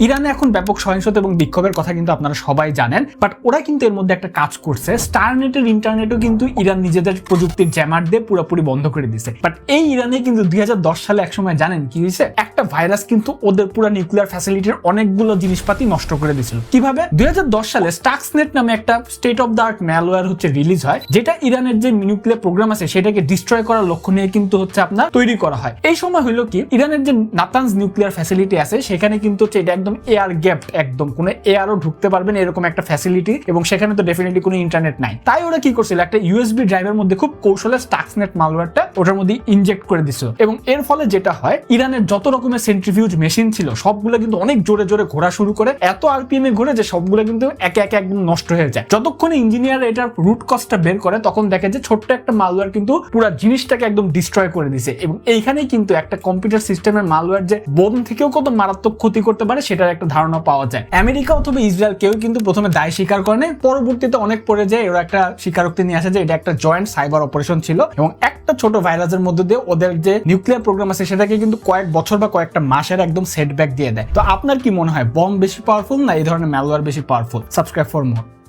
ইরানে এখন ব্যাপক সহিংসতা এবং বিক্ষোভের কথা কিন্তু আপনারা সবাই জানেন, বাট ওরা কিন্তু এর মধ্যে একটা কাজ করছে। স্টারনেটের ইন্টারনেটও কিন্তু ইরান নিজেদের প্রযুক্তির জ্যামার দিয়ে পুরোপুরি বন্ধ করে দিছে। বাট এই ইরানে কিন্তু 2010 সালে একসময় জানেন কি হয়েছে, একটা ভাইরাস কিন্তু ওদের পুরো নিউক্লিয়ার ফ্যাসিলিটির অনেকগুলো জিনিসপাতি নষ্ট করে দিয়েছিল। কিভাবে? 2010 সালে স্টাক্সনেট নামে একটা state of the art malware release হয়, যেটা ইরানের যে নিউক্লিয়ার প্রোগ্রাম আছে সেটাকে ডিস্ট্রয় করার লক্ষ্য নিয়ে কিন্তু আপনার তৈরি করা হয়। এই সময় হলো কি, ইরানের যে নাতানজ নিউক্লিয়ার ফ্যাসিলিটি আছে সেখানে কিন্তু এটা একদম এয়ার গ্যাপড, একদম কোনো এয়ারও ঢুকতে পারবে না এরকম একটা ফ্যাসিলিটি, এবং সেখানে তো ডেফিনেটলি কোনো ইন্টারনেট নাই। তাই ওরা কি করছিল, একটা ইউএসবি ড্রাইভের মধ্যে খুব কৌশলে স্টাক্সনেট মালওয়্যারটা ওটার মধ্যে ইনজেক্ট করে দিছিল, এবং এর ফলে যেটা হয়, ইরানের যত রকমের সেন্ট্রিফিউজ মেশিন ছিল সবগুলো কিন্তু অনেক জোরে জোরে ঘোরা শুরু করে, এত আরপিএম এ ঘুরে যে সবগুলো কিন্তু একে একে একদম নষ্ট হয়ে যায়। যতক্ষণ ইঞ্জিনিয়ার এটার রুট কজটা বের করে তখন দেখে যে ছোট্ট একটা মালওয়্যার কিন্তু পুরো জিনিসটাকে একদম ডিস্ট্রয় করে দিছে। এবং এইখানেই কিন্তু একটা কম্পিউটার সিস্টেমের মালওয়্যার যে বোম থেকেও কত মারাত্মক ক্ষতি করতে পারে সেটার একটা ধারণা পাওয়া যায়। আমেরিকা অথবা ইসরায়েল কেউ কিন্তু প্রথমে দায় স্বীকার করে না, পরবর্তীতে অনেক পরে যায় ওরা একটা স্বীকারোক্তি নিয়ে আসে যে এটা একটা জয়েন্ট সাইবার অপারেশন ছিল, এবং একটা ছোট ভাইরাসের মধ্যে দিয়ে ওদের যে নিউক্লিয়ার প্রোগ্রাম আছে সেটাকে কিন্তু কয়েক বছর বা কয়েকটা মাসের একদম সেটব্যাক দিয়ে দেয়। তো আপনার কি মনে হয়, বম বেশি পাওয়ারফুল না এই ধরনের ম্যালওয়্যার বেশি পাওয়ারফুল? Subscribe for more.